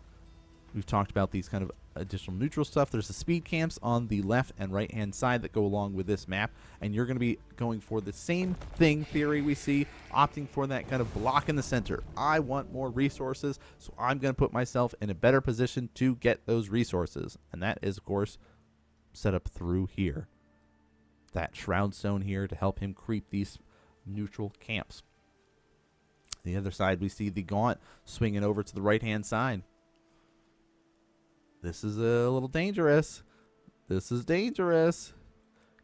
We've talked about these kind of additional neutral stuff. There's the speed camps on the left and right hand side that go along with this map, and you're going to be going for the same thing theory we see, opting for that kind of block in the center. I want more resources, so I'm going to put myself in a better position to get those resources, and that is, of course, set up through here. That shroud zone here to help him creep these neutral camps. The other side, we see the Gaunt swinging over to the right hand side. This is a little dangerous. This is dangerous.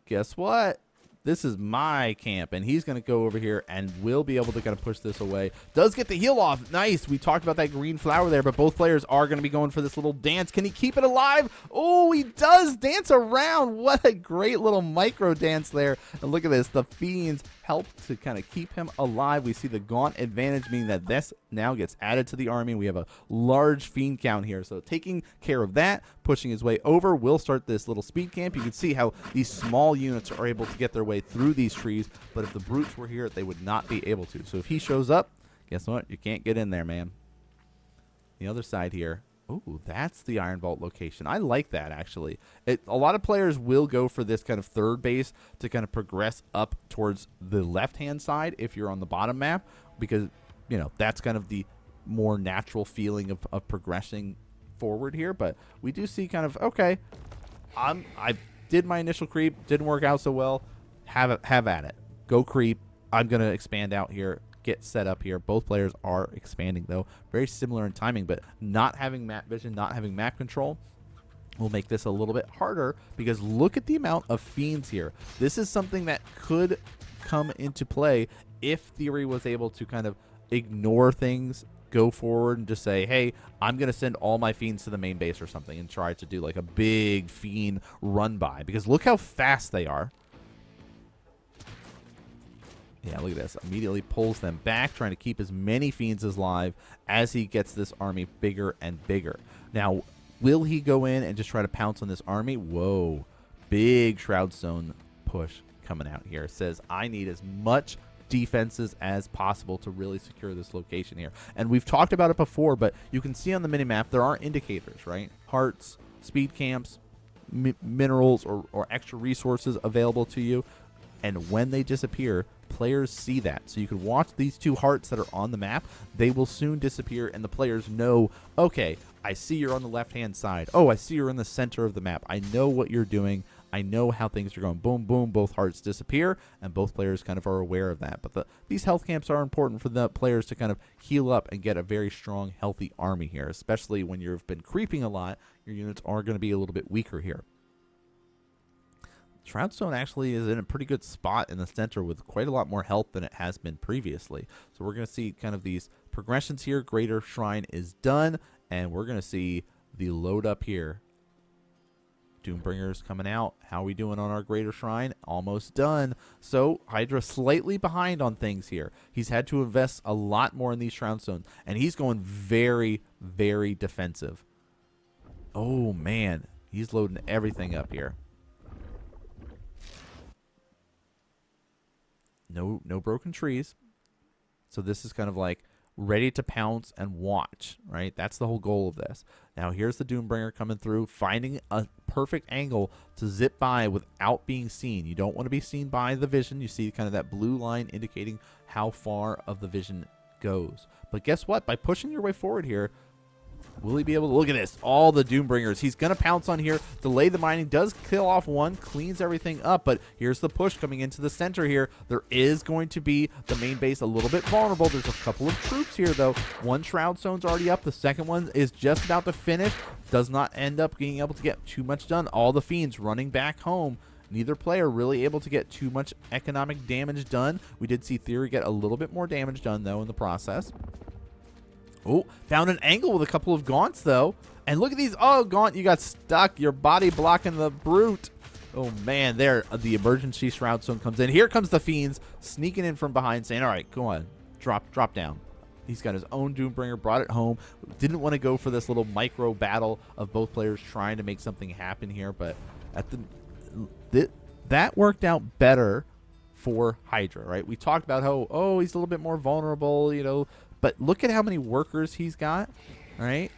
Guess what? This is my camp, and he's going to go over here and will be able to kind of push this away. Does get the heal off. Nice. We talked about that green flower there, but both players are going to be going for this little dance. Can he keep it alive? Oh, he does dance around. What a great little micro dance there. And look at this. The Fiends help to kind of keep him alive. We see the Gaunt advantage, meaning that this now gets added to the army. We have a large Fiend count here. So taking care of that, pushing his way over, will start this little speed camp. You can see how these small units are able to get their way through these trees, but if the brutes were here, they would not be able to. So if he shows up, guess what? You can't get in there, man. The other side here. Oh, that's the Iron Vault location. I like that, actually. A lot of players will go for this kind of third base to kind of progress up towards the left-hand side if you're on the bottom map, because, you know, that's kind of the more natural feeling of progressing forward here. But we do see kind of, okay, I did my initial creep, didn't work out so well. Have at it. Go creep. I'm going to expand out here. Get set up here. Both players are expanding, though. Very similar in timing, but not having map vision, not having map control will make this a little bit harder, because look at the amount of Fiends here. This is something that could come into play if Theory was able to kind of ignore things, go forward and just say, hey, I'm going to send all my Fiends to the main base or something and try to do like a big Fiend run by, because look how fast they are. Yeah, look at this. Immediately pulls them back, trying to keep as many Fiends as alive as he gets this army bigger and bigger. Now, will he go in and just try to pounce on this army? Whoa. Big Shroud Zone push coming out here. It says, I need as much defenses as possible to really secure this location here. And we've talked about it before, but you can see on the minimap there are indicators, right? Hearts, speed camps, minerals, or extra resources available to you. And when they disappear, players see that. So you can watch these two hearts that are on the map. They will soon disappear, and the players know, okay, I see you're on the left-hand side. Oh, I see you're in the center of the map. I know what you're doing. I know how things are going. Boom, boom, both hearts disappear, and both players kind of are aware of that. But these health camps are important for the players to kind of heal up and get a very strong, healthy army here, especially when you've been creeping a lot. Your units are going to be a little bit weaker here. Shroud Zone actually is in a pretty good spot in the center with quite a lot more health than it has been previously. So we're going to see kind of these progressions here. Greater Shrine is done, and we're going to see the load up here. Doombringers coming out. How are we doing on our Greater Shrine? Almost done. So Highdra slightly behind on things here. He's had to invest a lot more in these Shroud Zones, and he's going very, very defensive. Oh, man. He's loading everything up here. No broken trees. So this is kind of like ready to pounce and watch, right? That's the whole goal of this. Now here's the Doombringer coming through, finding a perfect angle to zip by without being seen. You don't want to be seen by the vision. You see kind of that blue line indicating how far of the vision goes. But guess what? By pushing your way forward here, will he be able to look at this? All the Doombringers. He's going to pounce on here, delay the mining, does kill off one, cleans everything up. But here's the push coming into the center here. There is going to be the main base a little bit vulnerable. There's a couple of troops here, though. One Shroud Zone's already up. The second one is just about to finish. Does not end up being able to get too much done. All the Fiends running back home. Neither player really able to get too much economic damage done. We did see Theory get a little bit more damage done, though, in the process. Oh, found an angle with a couple of Gaunts, though. And look at these. Oh, Gaunt, you got stuck. Your body blocking the brute. Oh, man, there. The emergency Shroud Zone comes in. Here comes the Fiends sneaking in from behind, saying, all right, go on. Drop down. He's got his own Doombringer, brought it home. Didn't want to go for this little micro battle of both players trying to make something happen here. But at that worked out better for Highdra, right? We talked about how, oh, he's a little bit more vulnerable, you know, but look at how many workers he's got, right?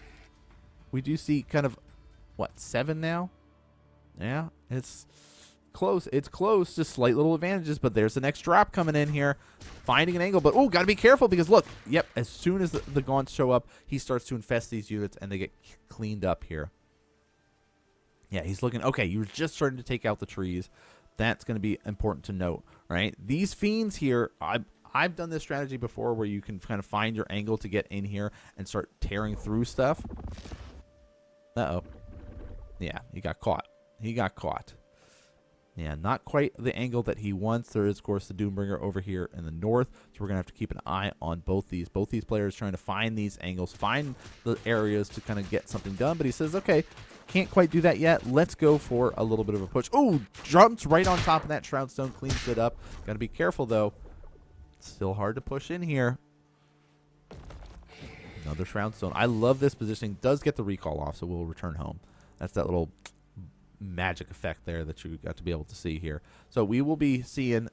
We do see kind of, what, 7 now? Yeah, it's close. It's close. Just slight little advantages, but there's the next drop coming in here. Finding an angle, but, oh, got to be careful because, look, yep, as soon as the gaunts show up, he starts to infest these units, and they get cleaned up here. Yeah, he's looking, okay, you were just starting to take out the trees. That's going to be important to note, right? These fiends here, I've done this strategy before where you can kind of find your angle to get in here and start tearing through stuff. Uh-oh. Yeah, he got caught. He got caught. Yeah, not quite the angle that he wants. There is, of course, the Doombringer over here in the north, so we're going to have to keep an eye on both these players trying to find these angles, find the areas to kind of get something done. But he says, okay, can't quite do that yet. Let's go for a little bit of a push. Oh, jumps right on top of that Shroud Stone, cleans it up. Got to be careful, though. Still hard to push in here. Another Shroud Stone. I love this positioning. Does get the recall off, so we'll return home. That's that little magic effect there that you got to be able to see here. So we will be seeing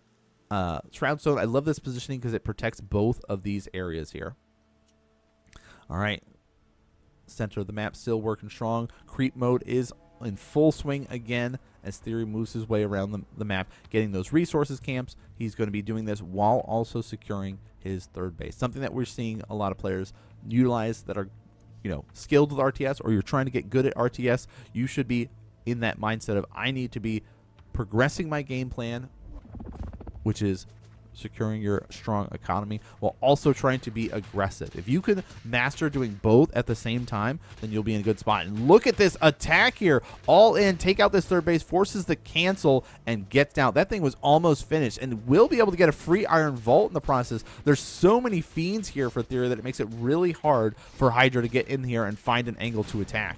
Shroud Stone. I love this positioning because it protects both of these areas here. All right. Center of the map still working strong. Creep mode is in full swing again as Theory moves his way around the map, getting those resources camps. He's going to be doing this while also securing his third base. Something that we're seeing a lot of players utilize that are, you know, skilled with RTS, or you're trying to get good at RTS. You should be in that mindset of, I need to be progressing my game plan, which is securing your strong economy while also trying to be aggressive. If you can master doing both at the same time, then you'll be in a good spot. And look at this attack here. All in, take out this third base, forces the cancel, and gets down. That thing was almost finished, and will be able to get a free Iron Vault in the process. There's so many fiends here for Theory that it makes it really hard for Highdra to get in here and find an angle to attack.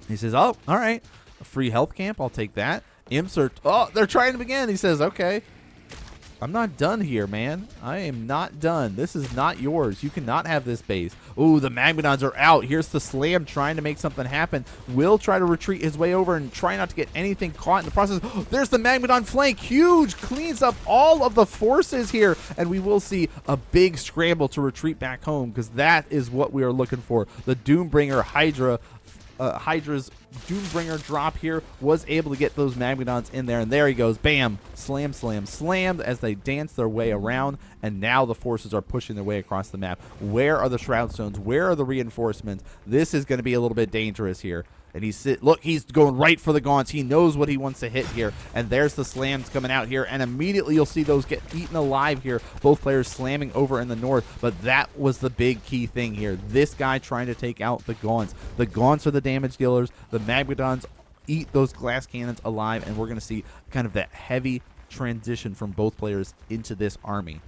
He says, oh, all right, a free health camp, I'll take that. Imps are, oh, they're trying him again. He says, okay, I'm not done here, man. I am not done. This is not yours. You cannot have this base. Ooh, the Magmadons are out. Here's the Slam trying to make something happen. Will try to retreat his way over and try not to get anything caught in the process. There's the Magmadon flank. Huge. Cleans up all of the forces here. And we will see a big scramble to retreat back home, because that is what we are looking for. The Doombringer Highdra. Hydra's Doombringer drop here was able to get those Magmadons in there, and there he goes. Bam! Slam, slam, slammed as they dance their way around, and now the forces are pushing their way across the map. Where are the Shroud Stones? Where are the reinforcements? This is going to be a little bit dangerous here. And look, he's going right for the gaunts. He knows what he wants to hit here. And there's the slams coming out here. And immediately you'll see those get eaten alive here. Both players slamming over in the north. But that was the big key thing here. This guy trying to take out the gaunts. The gaunts are the damage dealers. The Magmadons eat those glass cannons alive. And we're going to see kind of that heavy transition from both players into this army.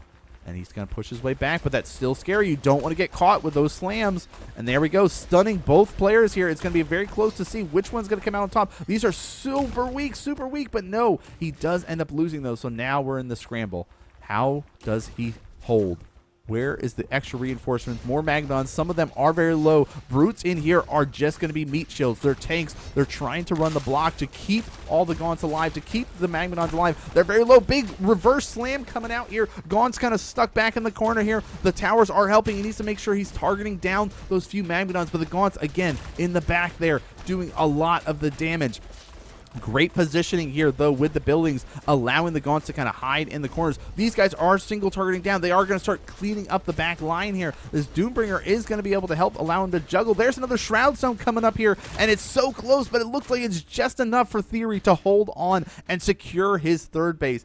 And he's going to push his way back, but that's still scary. You don't want to get caught with those slams. And there we go, stunning both players here. It's going to be very close to see which one's going to come out on top. These are super weak, but no, he does end up losing those. So now we're in the scramble. How does he hold? Where is the extra reinforcements? More Magmadons. Some of them are very low. Brutes in here are just going to be meat shields. They're tanks. They're trying to run the block to keep all the Gaunts alive, to keep the Magmadons alive. They're very low. Big reverse slam coming out here. Gaunt's kind of stuck back in the corner here. The towers are helping. He needs to make sure he's targeting down those few Magmadons. But the Gaunts, again, in the back there, doing a lot of the damage. Great positioning here, though, with the buildings, allowing the Gaunts to kind of hide in the corners. These guys are single targeting down. They are going to start cleaning up the back line here. This Doombringer is going to be able to help allow him to juggle. There's another Shroud Stone coming up here, and it's so close, but it looks like it's just enough for Theory to hold on and secure his third base.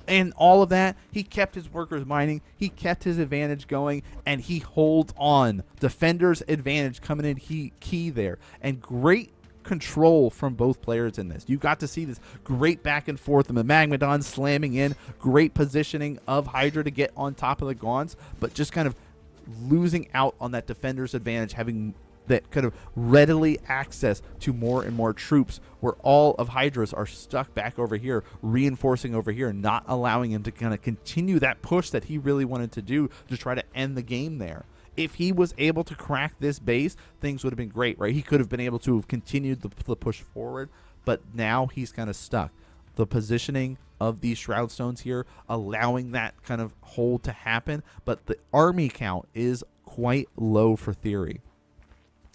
And all of that, he kept his workers mining, he kept his advantage going, and he holds on. Defender's advantage coming in key there. And great control from both players in this. You got to see this great back and forth, and the Magmadon slamming in, great positioning of Highdra to get on top of the Gaunts, but just kind of losing out on that defender's advantage, having that kind of readily access to more and more troops, where all of Hydra's are stuck back over here, reinforcing over here, not allowing him to kind of continue that push that he really wanted to do to try to end the game there. If he was able to crack this base, things would have been great, right? He could have been able to have continued the push forward, but now he's kind of stuck. the positioning of these Shroud Stones here, allowing that kind of hold to happen. But the army count is quite low for Theory.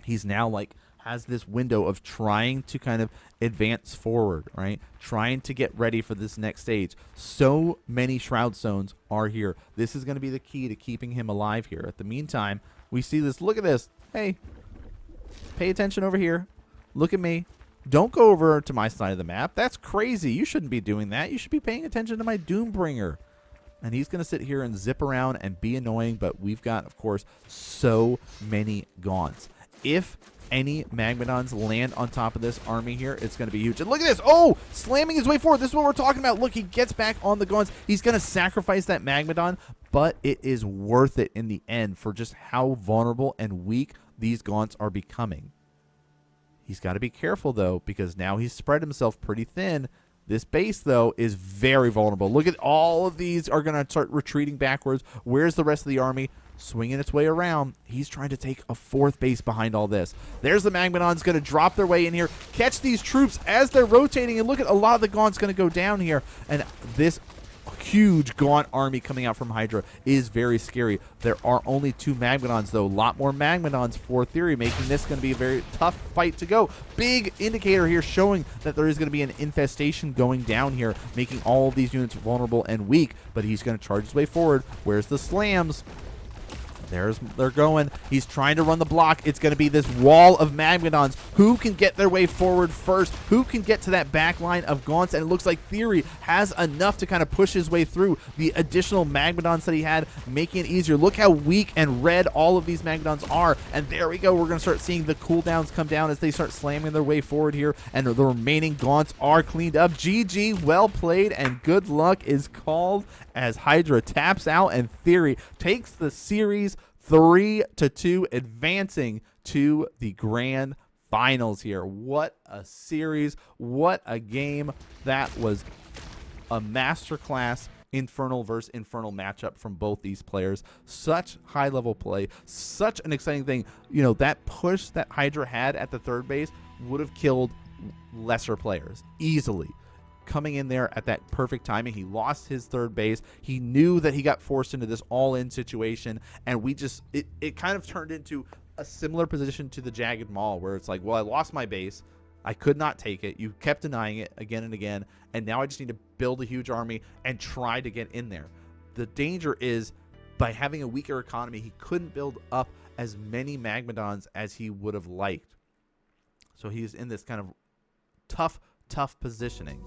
He's now like has this window of trying to kind of advance forward, right? Trying to get ready for this next stage. So many Shroud Stones are here. This is going to be the key to keeping him alive here. At the meantime, we see this. Look at this. Hey, pay attention over here. Look at me. Don't go over to my side of the map. That's crazy. You shouldn't be doing that. You should be paying attention to my Doombringer. And he's going to sit here and zip around and be annoying, but we've got, of course, so many Gaunts. If any Magmadons land on top of this army here, it's going to be huge. And look at this. Oh, slamming his way forward. This is what we're talking about. Look, he gets back on the Gaunts. He's going to sacrifice that Magmadon, but it is worth it in the end for just how vulnerable and weak these Gaunts are becoming. He's got to be careful, though, because now he's spread himself pretty thin. This base, though, is very vulnerable. Look at all of these are going to start retreating backwards. Where's the rest of the army? Swinging its way around. He's trying to take a fourth base behind all this. There's the Magmadons going to drop their way in here, catch these troops as they're rotating, and look at a lot of the Gaunt's going to go down here. And this huge Gaunt army coming out from Highdra is very scary. There are only 2 Magmadons, though. A lot more Magmadons for Theory, making this going to be a very tough fight to go. Big indicator here showing that there is going to be an infestation going down here, making all of these units vulnerable and weak, but he's going to charge his way forward. Where's the slams? They're going. He's trying to run the block. It's going to be this wall of Magmadons. Who can get their way forward first? Who can get to that back line of Gaunts? And it looks like Theory has enough to kind of push his way through the additional Magmadons that he had, making it easier. Look how weak and red all of these Magmadons are. And there we go. We're going to start seeing the cooldowns come down as they start slamming their way forward here. And the remaining Gaunts are cleaned up. GG, well played, and good luck is called as Highdra taps out and Theory takes the series 3-2, advancing to the grand finals here. What a series. What a game. That was a masterclass Infernal versus Infernal matchup from both these players. Such high-level play. Such an exciting thing. You know, that push that Highdra had at the third base would have killed lesser players easily. Coming in there at that perfect timing. He lost his third base. He knew that he got forced into this all-in situation, and we just it kind of turned into a similar position to the Jagged Maul, where it's like, well, I lost my base. I could not take it. You kept denying it again and again, and now I just need to build a huge army and try to get in there. The danger is by having a weaker economy, he couldn't build up as many Magmadons as he would have liked. So he's in this kind of tough positioning.